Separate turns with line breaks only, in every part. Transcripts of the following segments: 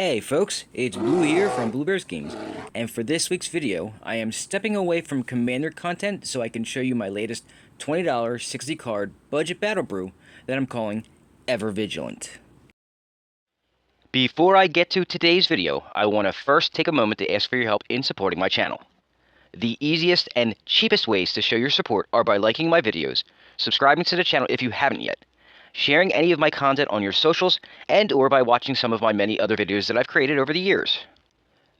Hey folks, it's Blue here from Blue Bears Games, and for this week's video, I am stepping away from Commander content so I can show you my latest $20 60 card budget battle brew that I'm calling Ever Vigilant.
Before I get to today's video, I want to first take a moment to ask for your help in supporting my channel. The easiest and cheapest ways to show your support are by liking my videos, subscribing to the channel if you haven't yet, sharing any of my content on your socials, and or by watching some of my many other videos that I've created over the years.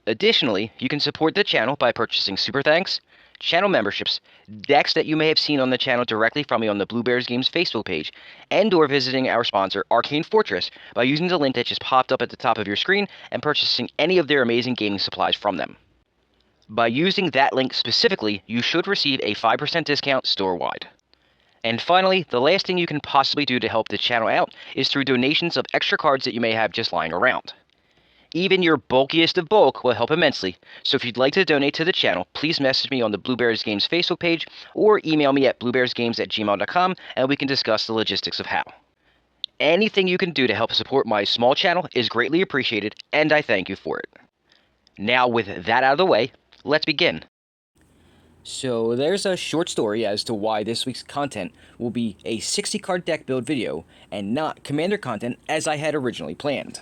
Additionally, you can support the channel by purchasing super thanks, channel memberships, decks that you may have seen on the channel directly from me on the Blue Bears Games Facebook page, and or visiting our sponsor, Arcane Fortress, by using the link that just popped up at the top of your screen and purchasing any of their amazing gaming supplies from them. By using that link specifically, you should receive a 5% discount store-wide. And finally, the last thing you can possibly do to help the channel out is through donations of extra cards that you may have just lying around. Even your bulkiest of bulk will help immensely, so if you'd like to donate to the channel, please message me on the Blue Bears Games Facebook page or email me at bluebearsgames@gmail.com and we can discuss the logistics of how. Anything you can do to help support my small channel is greatly appreciated, and I thank you for it. Now, with that out of the way, let's begin.
So there's a short story as to why this week's content will be a 60 card deck build video and not Commander content as I had originally planned.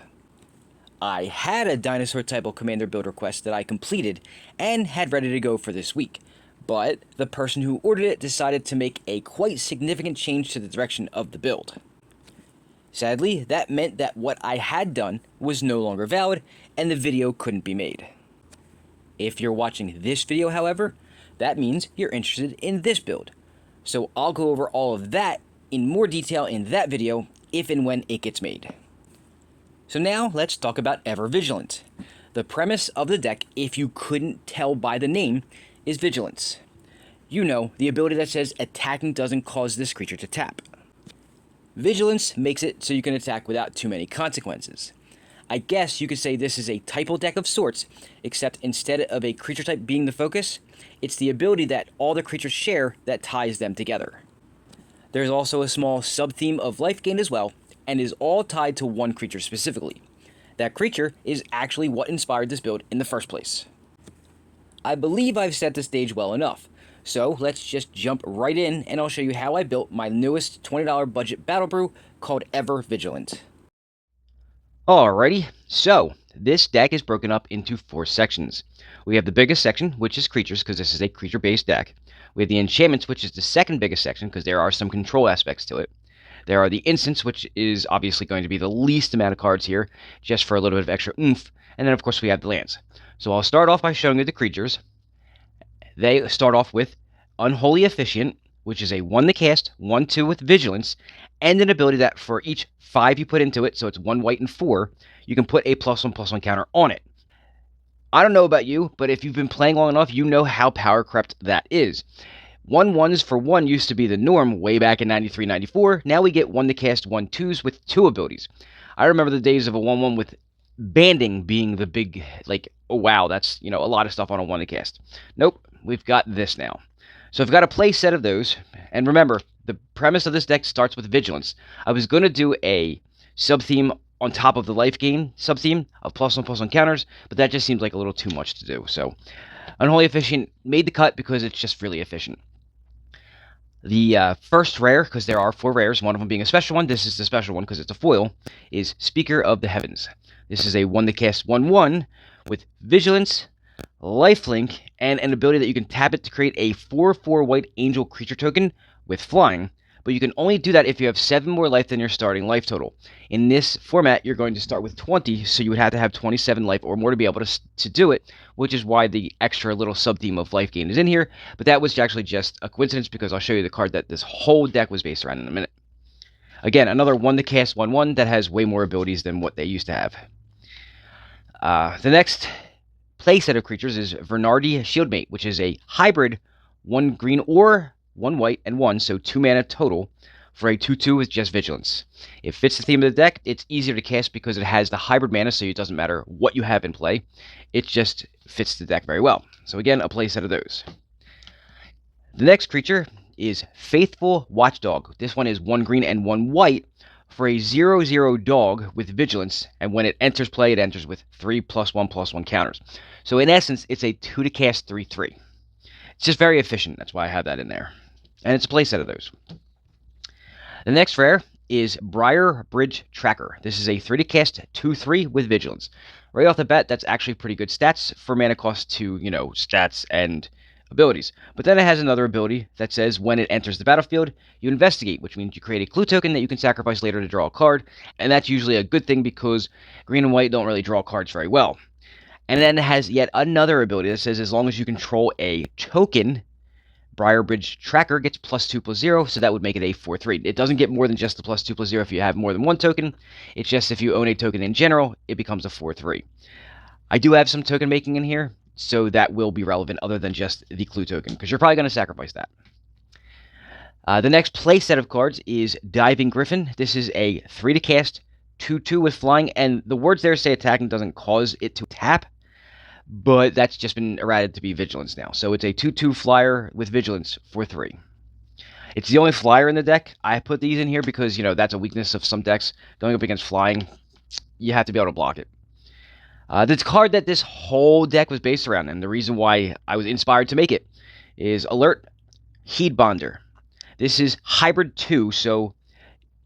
I had a dinosaur type of commander build request that I completed and had ready to go for this week, but the person who ordered it decided to make a quite significant change to the direction of the build. Sadly, that meant that what I had done was no longer valid and the video couldn't be made. If you're watching this video, however, that means you're interested in this build, so I'll go over all of that in more detail in that video if and when it gets made. So now let's talk about Ever Vigilant. The premise of the deck, if you couldn't tell by the name, is Vigilance. You know, the ability that says attacking doesn't cause this creature to tap. Vigilance makes it so you can attack without too many consequences. I guess you could say this is a typo deck of sorts, except instead of a creature type being the focus, it's the ability that all the creatures share that ties them together. There's also a small sub-theme of Llifegain as well, and is all tied to one creature specifically. That creature is actually what inspired this build in the first place. I believe I've set the stage well enough, so let's just jump right in and I'll show you how I built my newest $20 budget battle brew called Ever Vigilant.
Alrighty, so this deck is broken up into 4 sections. We have the biggest section, which is creatures, because this is a creature-based deck. We have the enchantments, which is the second biggest section, because there are some control aspects to it. There are the instants, which is obviously going to be the least amount of cards here, just for a little bit of extra oomph. And then, of course, we have the lands. So I'll start off by showing you the creatures. They start off with Unholy Officiant, which is a 1 to cast, 1/2 with Vigilance, and an ability that for each 5 you put into it, so it's 1 white and 4, you can put a +1/+1 counter on it. I don't know about you, but if you've been playing long enough, you know how power crept that is. 1/1s for 1 used to be the norm way back in 93, 94. Now we get 1 to cast 1/2s with 2 abilities. I remember the days of a 1/1 with banding being the big, like, oh wow, that's, a lot of stuff on a 1 to cast. Nope, we've got this now. So I've got a play set of those, and remember, the premise of this deck starts with Vigilance. I was going to do a sub-theme on top of the Llifegain sub-theme of +1/+1 counters, but that just seems like a little too much to do. So Unholy Efficient made the cut because it's just really efficient. The first rare, because there are 4 rares, one of them being a special one, this is the special one because it's a foil, is Speaker of the Heavens. This is a 1 to cast 1/1 with Vigilance, Lifelink, and an ability that you can tap it to create a 4/4 white angel creature token with flying, but you can only do that if you have 7 more life than your starting life total. In this format, you're going to start with 20, so you would have to have 27 life or more to be able to do it, which is why the extra little sub-theme of Llifegain is in here, but that was actually just a coincidence because I'll show you the card that this whole deck was based around in a minute. Again, another 1 to cast 1/1 that has way more abilities than what they used to have. The next play set of creatures is Vernardi Shieldmate, which is a hybrid 1 green or 1 white and 1, so 2 mana total, for a 2/2 with just Vigilance. It fits the theme of the deck. It's easier to cast because it has the hybrid mana, so it doesn't matter what you have in play. It just fits the deck very well. So again, a play set of those. The next creature is Faithful Watchdog. This one is 1 green and 1 white for a 0/0 dog with vigilance, and when it enters play, it enters with 3+1/+1 counters. So in essence, it's a 2 to cast 3/3. It's just very efficient. That's why I have that in there. And it's a playset of those. The next rare is Briar Bridge Tracker. This is a 3 to cast 2/3 with vigilance. Right off the bat, that's actually pretty good stats for mana cost to, stats and abilities. But then it has another ability that says when it enters the battlefield, you investigate, which means you create a clue token that you can sacrifice later to draw a card, and that's usually a good thing because green and white don't really draw cards very well. And then it has yet another ability that says as long as you control a token, Briar Bridge Tracker gets +2/+0, so that would make it a 4/3. It doesn't get more than just the +2/+0 if you have more than one token. It's just if you own a token in general, it becomes a 4/3. I do have some token making in here, so that will be relevant other than just the clue token, because you're probably going to sacrifice that. The next play set of cards is Diving Griffin. This is a 3 to cast 2/2 with flying, and the words there say attacking doesn't cause it to tap, but that's just been errated to be vigilance now. So it's a 2/2 flyer with vigilance for 3. It's the only flyer in the deck. I put these in here because, that's a weakness of some decks. Going up against flying, you have to be able to block it. The card that this whole deck was based around, and the reason why I was inspired to make it, is Alert Heedbonder. This is Hybrid 2, so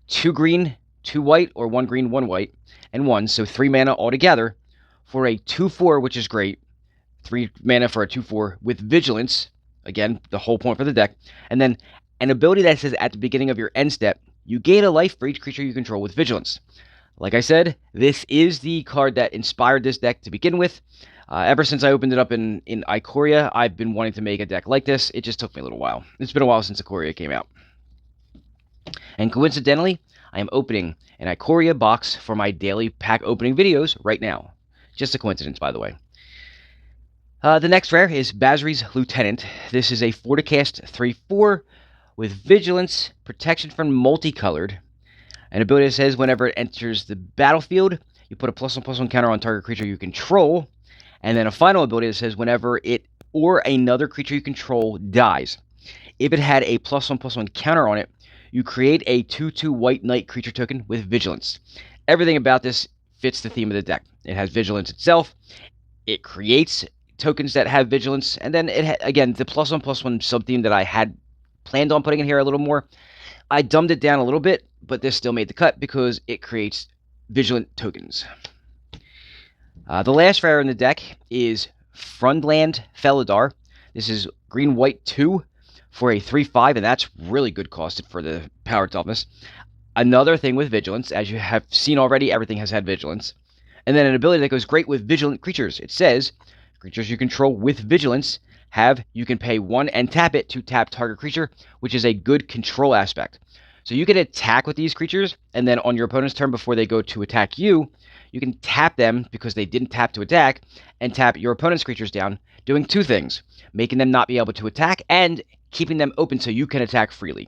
2 green, 2 white, or 1 green, 1 white, and 1, so 3 mana altogether, for a 2/4, which is great. 3 mana for a 2/4 with vigilance. Again, the whole point for the deck. And then an ability that says at the beginning of your end step, you gain a life for each creature you control with vigilance. Like I said, this is the card that inspired this deck to begin with. Ever since I opened it up in Ikoria, I've been wanting to make a deck like this. It just took me a little while. It's been a while since Ikoria came out. And coincidentally, I am opening an Ikoria box for my daily pack opening videos right now. Just a coincidence, by the way. The next rare is Basri's Lieutenant. This is a 4 to cast 3/4 with vigilance, protection from multicolored. An ability that says whenever it enters the battlefield, you put a +1/+1 counter on target creature you control. And then a final ability that says whenever it or another creature you control dies, if it had a +1/+1 counter on it, you create a 2/2 white knight creature token with vigilance. Everything about this fits the theme of the deck. It has vigilance itself. It creates tokens that have vigilance, and then again, the +1/+1 sub-theme that I had planned on putting in here a little more, I dumbed it down a little bit, but this still made the cut because it creates vigilant tokens. The last rare in the deck is Frundland Felidar. This is green-white 2 for a 3/5, and that's really good costed for the power toughness. Another thing with vigilance, as you have seen already, everything has had vigilance. And then an ability that goes great with vigilant creatures. It says, creatures you control with vigilance you can pay 1 and tap it to tap target creature, which is a good control aspect. So you can attack with these creatures, and then on your opponent's turn before they go to attack you, you can tap them because they didn't tap to attack, and tap your opponent's creatures down, doing 2 things, making them not be able to attack, and keeping them open so you can attack freely.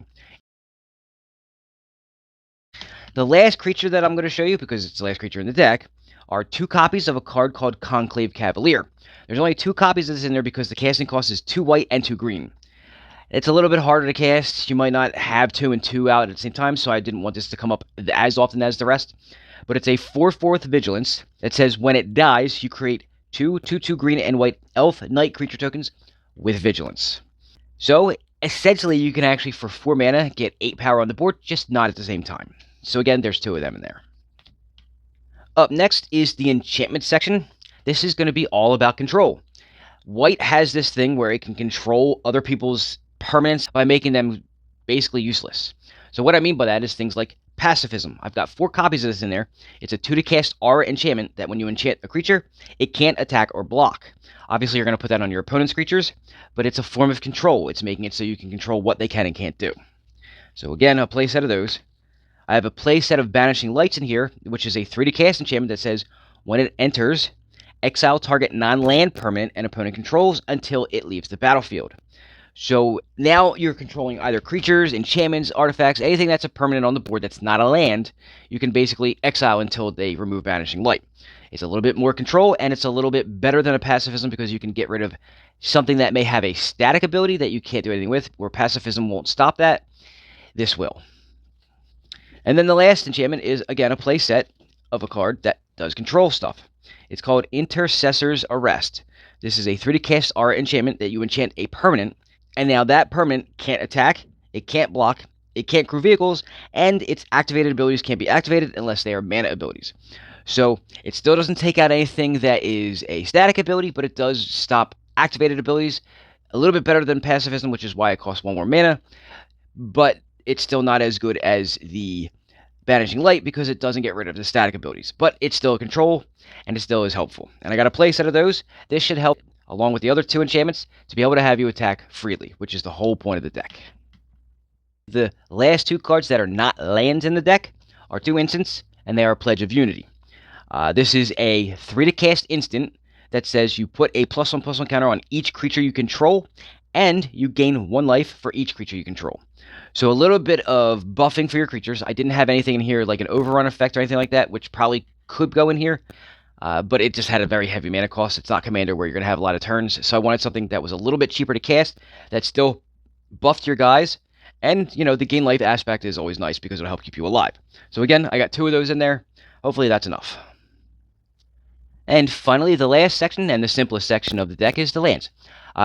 The last creature that I'm going to show you, because it's the last creature in the deck, are 2 copies of a card called Conclave Cavalier. There's only 2 copies of this in there because the casting cost is 2 white and 2 green. It's a little bit harder to cast. You might not have 2 and 2 out at the same time, so I didn't want this to come up as often as the rest. But it's a 4/4 vigilance that says when it dies, you create 2/2 green and white elf knight creature tokens with vigilance. So essentially, you can actually, for 4 mana, get 8 power on the board, just not at the same time. So again, there's 2 of them in there. Up next is the enchantment section. This is going to be all about control. White has this thing where it can control other people's permanents by making them basically useless. So what I mean by that is things like pacifism. I've got 4 copies of this in there. It's a 2 to cast aura enchantment that when you enchant a creature, it can't attack or block. Obviously, you're going to put that on your opponent's creatures, but it's a form of control. It's making it so you can control what they can and can't do. So again, a play set of those. I have a play set of Banishing Lights in here, which is a 3 to cast enchantment that says when it enters, exile target non-land permanent an opponent controls until it leaves the battlefield. So now you're controlling either creatures, enchantments, artifacts, anything that's a permanent on the board that's not a land, you can basically exile until they remove Banishing Light. It's a little bit more control, and it's a little bit better than a pacifism because you can get rid of something that may have a static ability that you can't do anything with, where pacifism won't stop that. This will. And then the last enchantment is, again, a play set of a card that does control stuff. It's called Intercessor's Arrest. This is a 3 to cast aura enchantment that you enchant a permanent, and now that permanent can't attack, it can't block, it can't crew vehicles, and its activated abilities can't be activated unless they are mana abilities. So it still doesn't take out anything that is a static ability, but it does stop activated abilities. A little bit better than pacifism, which is why it costs 1 more mana, but it's still not as good as the Banishing Light because it doesn't get rid of the static abilities. But it's still a control, and it still is helpful. And I got a play set of those. This should help, along with the other 2 enchantments, to be able to have you attack freely, which is the whole point of the deck. The last 2 cards that are not lands in the deck are 2 instants, and they are Pledge of Unity. This is a 3 to cast instant that says you put a +1/+1 counter on each creature you control, and you gain 1 life for each creature you control. So a little bit of buffing for your creatures. I didn't have anything in here like an overrun effect or anything like that, which probably could go in here, but it just had a very heavy mana cost. It's not Commander where you're going to have a lot of turns, so I wanted something that was a little bit cheaper to cast that still buffed your guys, and, you know, the gain life aspect is always nice because it'll help keep you alive. So again, I got 2 of those in there. Hopefully that's enough. And finally, the last section and the simplest section of the deck is the lands.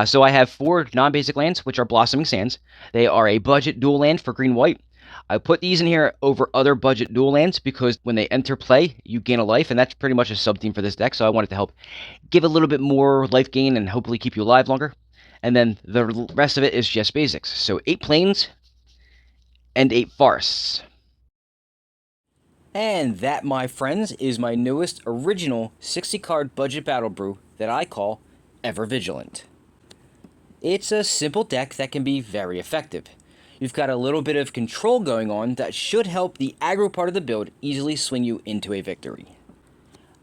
So I have 4 non-basic lands, which are Blossoming Sands. They are a budget dual land for green-white. I put these in here over other budget dual lands because when they enter play, you gain a life, and that's pretty much a sub-theme for this deck, so I wanted to help give a little bit more life gain and hopefully keep you alive longer. And then the rest of it is just basics. So 8 plains and 8 forests.
And that, my friends, is my newest original 60-card budget battle brew that I call Ever Vigilant. It's a simple deck that can be very effective. You've got a little bit of control going on that should help the aggro part of the build easily swing you into a victory.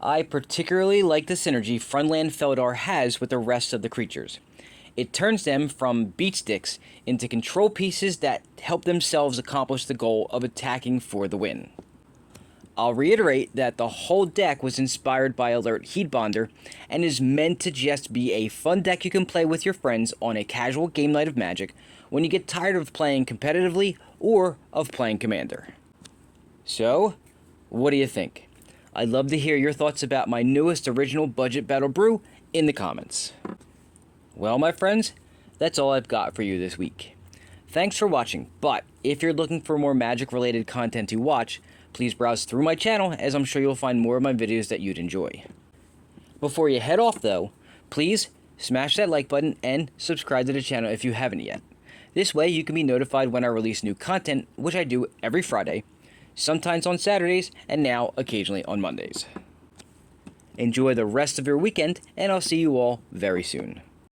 I particularly like the synergy Friendland Feldar has with the rest of the creatures. It turns them from beatsticks into control pieces that help themselves accomplish the goal of attacking for the win. I'll reiterate that the whole deck was inspired by Alert Heatbonder and is meant to just be a fun deck you can play with your friends on a casual game night of Magic when you get tired of playing competitively or of playing Commander. So, what do you think? I'd love to hear your thoughts about my newest original budget battle brew in the comments. Well, my friends, that's all I've got for you this week. Thanks for watching, but if you're looking for more Magic-related content to watch, please browse through my channel, as I'm sure you'll find more of my videos that you'd enjoy. Before you head off, though, please smash that like button and subscribe to the channel if you haven't yet. This way you can be notified when I release new content, which I do every Friday, sometimes on Saturdays, and now occasionally on Mondays. Enjoy the rest of your weekend, and I'll see you all very soon.